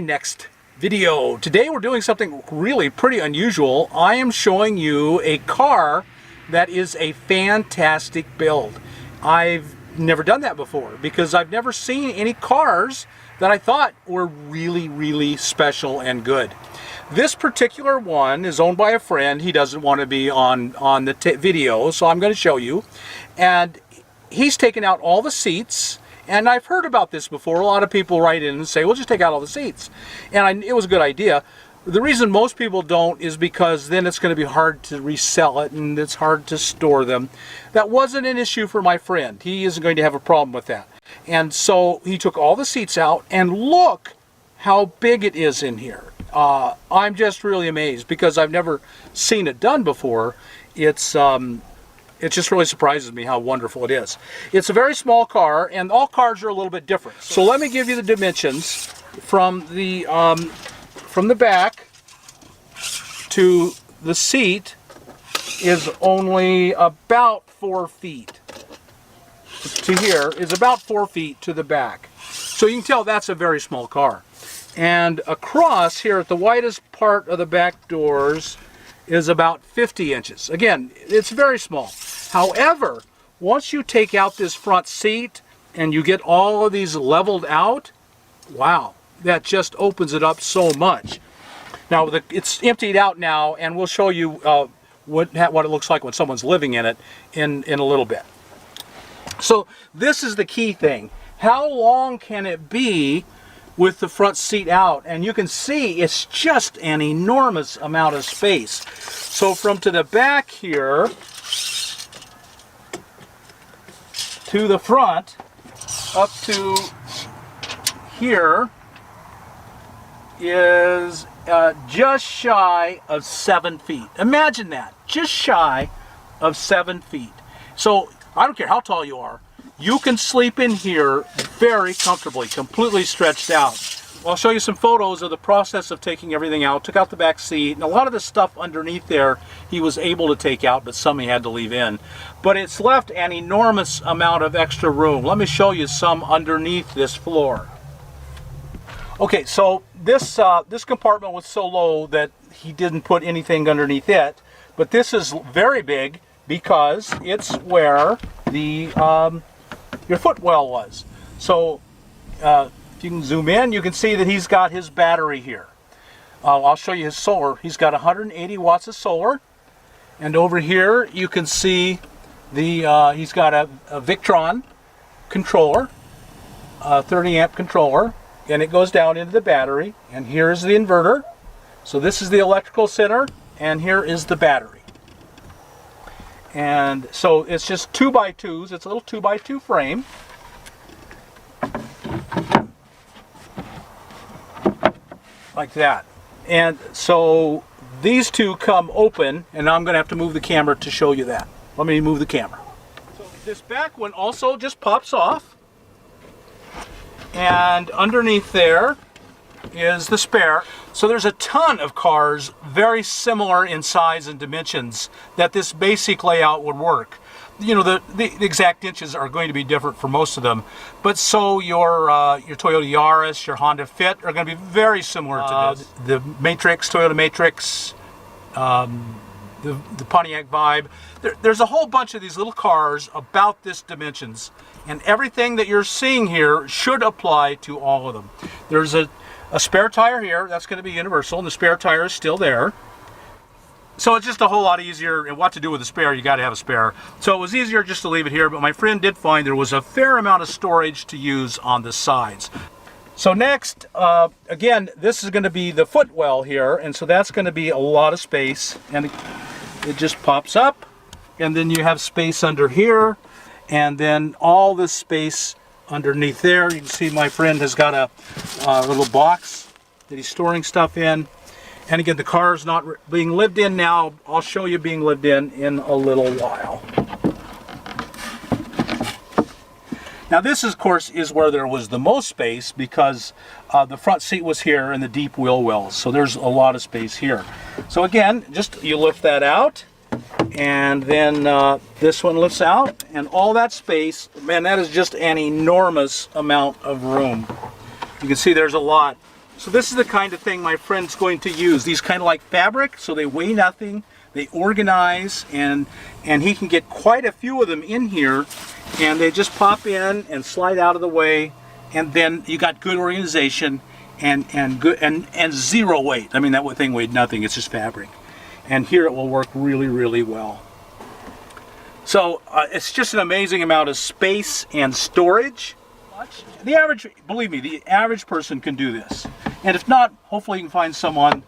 Next video. Today we're doing something really pretty unusual. I am showing you a car that is a fantastic build. I've never done that before because I've never seen any cars that I thought were really special and good. This particular one is owned by a friend. He doesn't want to be on the video, so I'm going to show you. And he's taken out all the seats. And I've heard about this before. A lot of people write in and say, well, just take out all the seats. And it was a good idea. The reason most people don't is because then it's going to be hard to resell it and it's hard to store them. That wasn't an issue for my friend. He isn't going to have a problem with that. And so he took all the seats out, and look how big it is in here. I'm just really amazed because I've never seen it done before. It just really surprises me how wonderful it is. It's a very small car, and all cars are a little bit different. So let me give you the dimensions from the back to the seat is only about 4 feet. To here is about 4 feet to the back. So you can tell that's a very small car. And across here at the widest part of the back doors is about 50 inches. Again, it's very small. However, once you take out this front seat and you get all of these leveled out, wow, that just opens it up so much. Now, it's emptied out now, and we'll show you what it looks like when someone's living in it in a little bit. So this is the key thing. How long can it be with the front seat out? And you can see it's just an enormous amount of space. So from to the back here to the front up to here is just shy of 7 feet. Imagine that, just shy of 7 feet. So I don't care how tall you are, you can sleep in here very comfortably, completely stretched out. I'll show you some photos of the process of taking everything out. Took out the back seat, and a lot of the stuff underneath there he was able to take out, but some he had to leave in. But it's left an enormous amount of extra room. Let me show you some underneath this floor. Okay, so this compartment was so low that he didn't put anything underneath it, but this is very big because it's where the your footwell was. So if you can zoom in, you can see that he's got his battery here. I'll show you his solar. He's got 180 watts of solar, and over here you can see he's got a Victron controller, a 30 amp controller, and it goes down into the battery. And here is the inverter. So this is the electrical center, and here is the battery. And so it's just 2x2s. It's a little 2x2 frame. Like that. And so these two come open, and I'm going to have to move the camera to show you that. Let me move the camera. So this back one also just pops off, and underneath there is the spare. So there's a ton of cars very similar in size and dimensions that this basic layout would work. You know, the exact inches are going to be different for most of them, but so your Toyota Yaris, your Honda Fit are going to be very similar to this. The Matrix, Toyota Matrix, the Pontiac Vibe. There's a whole bunch of these little cars about this dimensions, and everything that you're seeing here should apply to all of them. There's a spare tire here. That's going to be universal, and the spare tire is still there. So it's just a whole lot easier, and what to do with a spare, you got to have a spare. So it was easier just to leave it here, but my friend did find there was a fair amount of storage to use on the sides. So next, again, this is going to be the footwell here, and so that's going to be a lot of space, and it just pops up, and then you have space under here, and then all this space underneath there. You can see my friend has got a little box that he's storing stuff in. And again, the car is not being lived in now. I'll show you being lived in a little while. Now this, of course, is where there was the most space because the front seat was here and the deep wheel wells. So there's a lot of space here. So again, just you lift that out, and then this one lifts out, and all that space, man, that is just an enormous amount of room. You can see there's a lot. So this is the kind of thing my friend's going to use. These kind of like fabric, so they weigh nothing, they organize, and he can get quite a few of them in here, and they just pop in and slide out of the way, and then you got good organization and zero weight. I mean, that thing weighed nothing, it's just fabric. And here it will work really, really well. So it's just an amazing amount of space and storage. The average, believe me, the average person can do this. And if not, hopefully you can find someone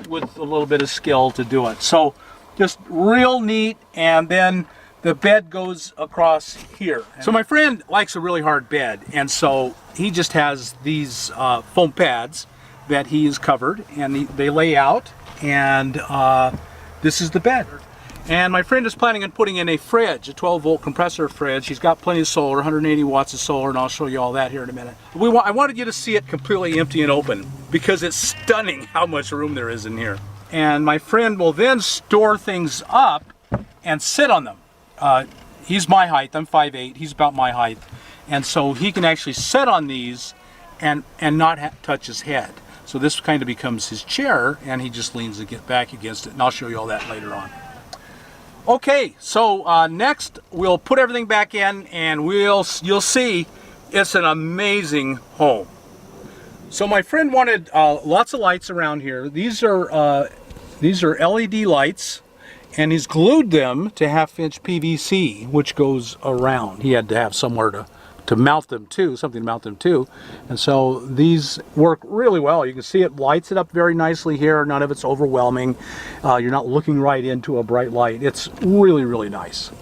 with a little bit of skill to do it. So just real neat, and then the bed goes across here. So my friend likes a really hard bed, and so he just has these foam pads that he has covered, and they lay out, and this is the bed. And my friend is planning on putting in a fridge, a 12-volt compressor fridge. He's got plenty of solar, 180 watts of solar, and I'll show you all that here in a minute. I wanted you to see it completely empty and open because it's stunning how much room there is in here. And my friend will then store things up and sit on them. He's my height, I'm 5'8", he's about my height. And so he can actually sit on these and not touch his head. So this kind of becomes his chair, and he just leans back against it, and I'll show you all that later on. Okay, so next we'll put everything back in, and you'll see it's an amazing home. So my friend wanted lots of lights around here. These are LED lights, and he's glued them to 1/2-inch PVC, which goes around. He had to have somewhere to mount them to, something to mount them to. And so these work really well. You can see it lights it up very nicely here. None of it's overwhelming. You're not looking right into a bright light. It's really, really nice.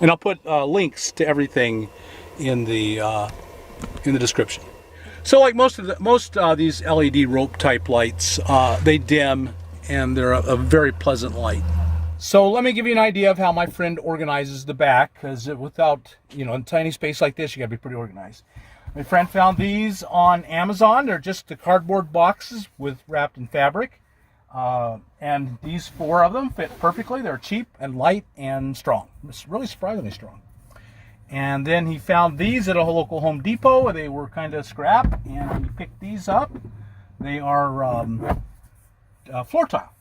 And I'll put links to everything in the description. So like most of these LED rope type lights, they dim, and they're a very pleasant light. So let me give you an idea of how my friend organizes the back, because without, in a tiny space like this, you gotta be pretty organized. My friend found these on Amazon. They're just the cardboard boxes wrapped in fabric. And these 4 of them fit perfectly. They're cheap and light and strong. It's really surprisingly strong. And then he found these at a local Home Depot. They were kind of scrap, and he picked these up. They are floor tile,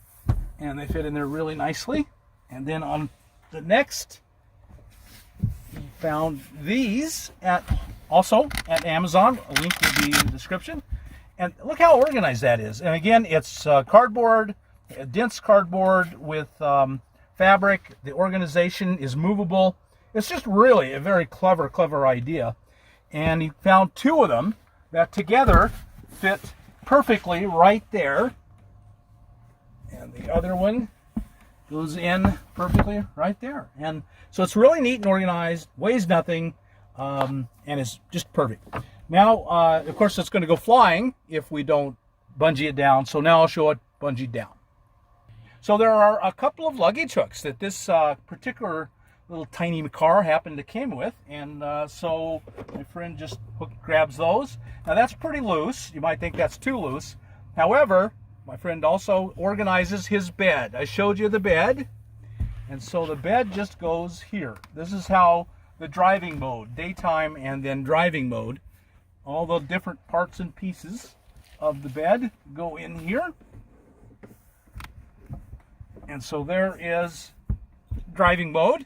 and they fit in there really nicely. And then on the next, he found these also at Amazon. A link will be in the description. And look how organized that is. And again, it's cardboard, dense cardboard with fabric. The organization is movable. It's just really a very clever idea. And he found 2 of them that together fit perfectly right there. And the other one goes in perfectly right there. And so it's really neat and organized, weighs nothing, and is just perfect. Now, of course, it's going to go flying if we don't bungee it down. So now I'll show it bungeed down. So there are a couple of luggage hooks that this particular little tiny car happened to came with. And so my friend just grabs those. Now that's pretty loose. You might think that's too loose. However, my friend also organizes his bed. I showed you the bed, and so the bed just goes here. This is how the driving mode, daytime and then driving mode, all the different parts and pieces of the bed go in here. And so there is driving mode.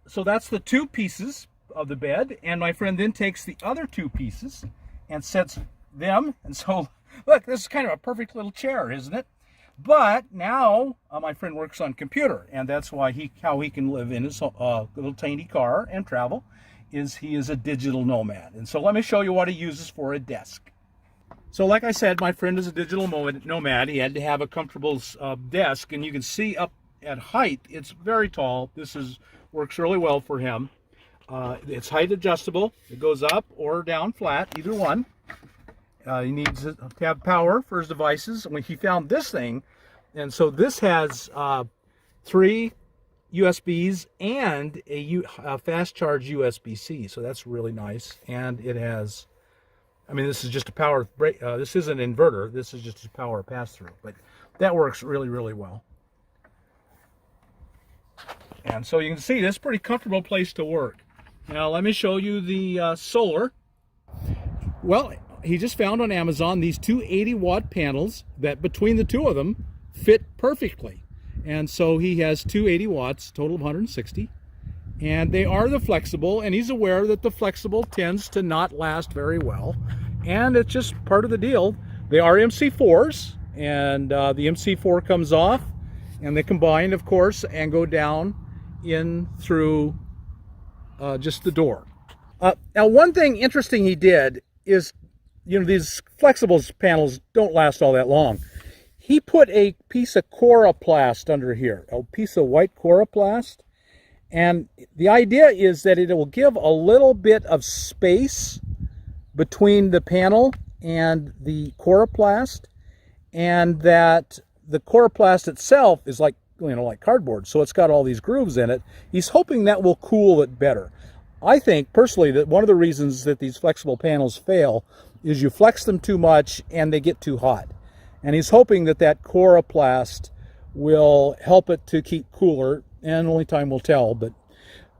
So that's the 2 pieces of the bed, and my friend then takes the other 2 pieces and sets them, and so look, this is kind of a perfect little chair, isn't it? But now my friend works on computer, and that's why how he can live in his little tiny car and travel, is he is a digital nomad. And so let me show you what he uses for a desk. So like I said, my friend is a digital nomad. He had to have a comfortable desk, and you can see up at height, it's very tall. This works really well for him. It's height adjustable. It goes up or down flat, either one. He needs to have power for his devices. When he found this thing, and so this has 3 USBs and a fast charge USB-C, so that's really nice. And it has, this is just a power break. This isn't an inverter. This is just a power pass-through, but that works really, really well. And so you can see this is a pretty comfortable place to work. Now let me show you the solar. Well, he just found on Amazon these two 80-watt panels that between the two of them fit perfectly. And so he has two 80 watts, total of 160. And they are the flexible, and he's aware that the flexible tends to not last very well. And it's just part of the deal. They are MC4s, and the MC4 comes off, and they combine, of course, and go down in through just the door. Now, one thing interesting he did is, these flexibles panels don't last all that long. He put a piece of coroplast under here, a piece of white coroplast. And the idea is that it will give a little bit of space between the panel and the coroplast, and that the coroplast itself is like cardboard, so it's got all these grooves in it. He's hoping that will cool it better. I think personally that one of the reasons that these flexible panels fail is you flex them too much and they get too hot. And he's hoping that that coroplast will help it to keep cooler, and only time will tell, but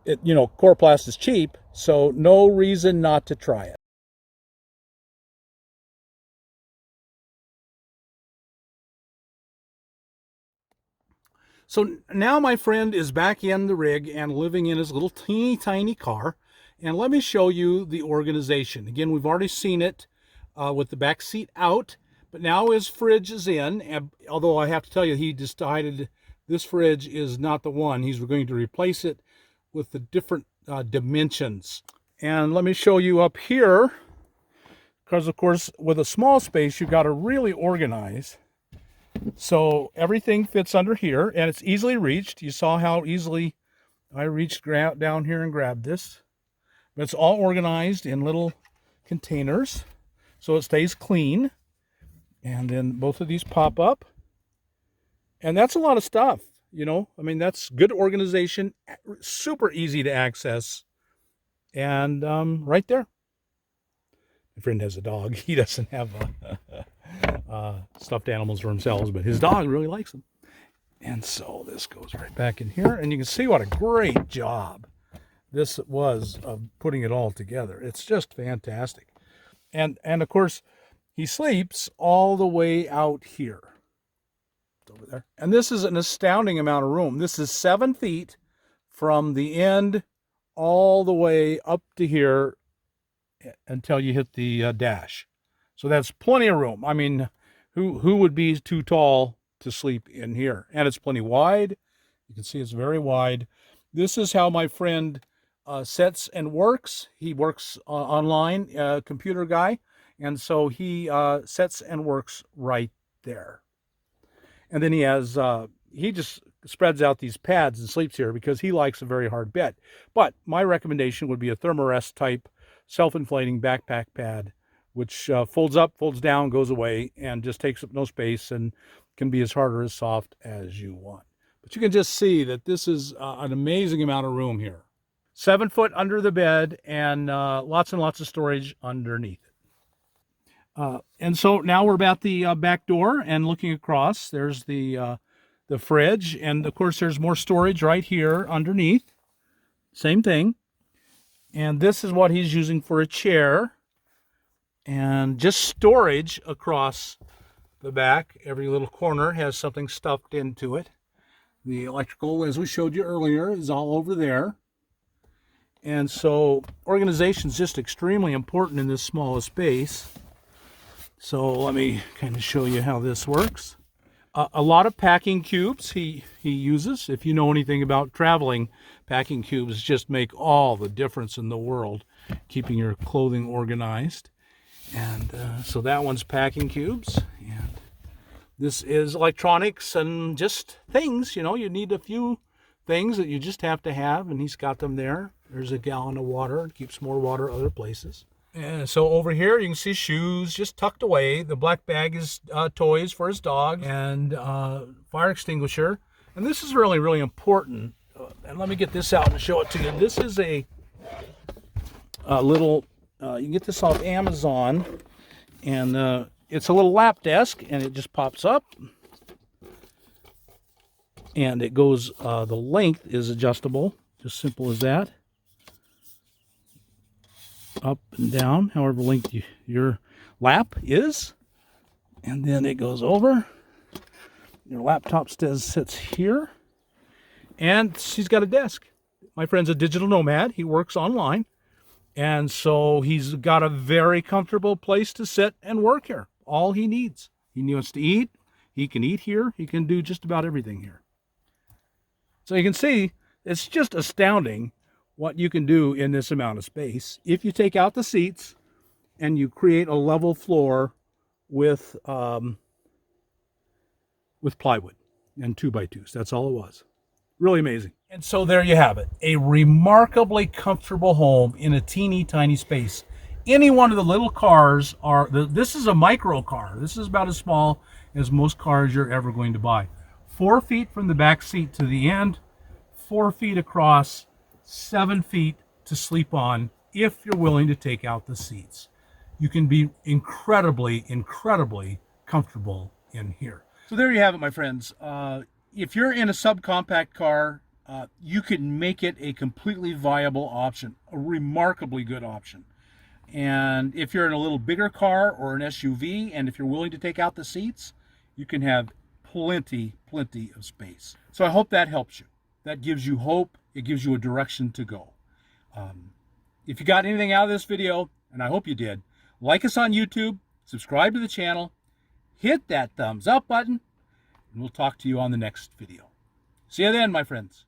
coroplast is cheap, so no reason not to try it. So now my friend is back in the rig and living in his little teeny tiny car, and let me show you the organization. Again, we've already seen it with the back seat out, but now his fridge is in, and although I have to tell you, he decided this fridge is not the one. He's going to replace it with the different dimensions. And let me show you up here, because of course with a small space you've got to really organize. So everything fits under here, and it's easily reached. You saw how easily I reached down here and grabbed this. But it's all organized in little containers, so it stays clean. And then both of these pop up. And that's a lot of stuff, that's good organization, super easy to access. And right there. My friend has a dog. He doesn't have stuffed animals for themselves, but his dog really likes them. And so this goes right back in here, and you can see what a great job this was of putting it all together. It's just fantastic. And of course, he sleeps all the way out here. Over there. And this is an astounding amount of room. This is 7 feet from the end all the way up to here until you hit the dash. So that's plenty of room. I mean, who would be too tall to sleep in here? And it's plenty wide. You can see it's very wide. This is how my friend sets and works. He works online, computer guy. And so he sets and works right there. And then he has, he just spreads out these pads and sleeps here because he likes a very hard bed. But my recommendation would be a Thermarest type self-inflating backpack pad, which folds up, folds down, goes away, and just takes up no space and can be as hard or as soft as you want. But you can just see that this is an amazing amount of room here. 7 foot under the bed, and lots of storage underneath it. And so now we're about the back door and looking across. There's the fridge, and of course there's more storage right here underneath. Same thing. And this is what he's using for a chair, and just storage across the back. Every little corner has something stuffed into it. The electrical, as we showed you earlier, is all over there. And so organization is just extremely important in this small space. So let me kind of show you how this works. A lot of packing cubes he uses. If you know anything about traveling, packing cubes just make all the difference in the world, keeping your clothing organized. And so that one's packing cubes. And this is electronics and just things. You need a few things that you just have to have, and he's got them there. There's a gallon of water. It keeps more water other places. And so over here you can see shoes just tucked away. The black bag is toys for his dog, and fire extinguisher. And this is really, really important. And let me get this out and show it to you. This is a little, you can get this off Amazon, and it's a little lap desk, and it just pops up. And it goes, the length is adjustable, just simple as that. Up and down, however length your lap is. And then it goes over. Your laptop sits here. And she's got a desk. My friend's a digital nomad. He works online. And so he's got a very comfortable place to sit and work here. All he needs. He wants to eat. He can eat here. He can do just about everything here. So you can see, it's just astounding what you can do in this amount of space. If you take out the seats and you create a level floor with plywood and 2x2s. That's all it was. Really amazing. And so there you have it. A remarkably comfortable home in a teeny tiny space. Any one of the little cars this is a micro car. This is about as small as most cars you're ever going to buy. 4 feet from the back seat to the end, 4 feet across, 7 feet to sleep on if you're willing to take out the seats. You can be incredibly, incredibly comfortable in here. So there you have it, my friends. If you're in a subcompact car, you can make it a completely viable option, a remarkably good option. And if you're in a little bigger car or an SUV, and if you're willing to take out the seats, you can have plenty of space. So I hope that helps you. That gives you hope. It gives you a direction to go. If you got anything out of this video, and I hope you did, like us on YouTube, subscribe to the channel, hit that thumbs up button, and we'll talk to you on the next video. See you then, my friends.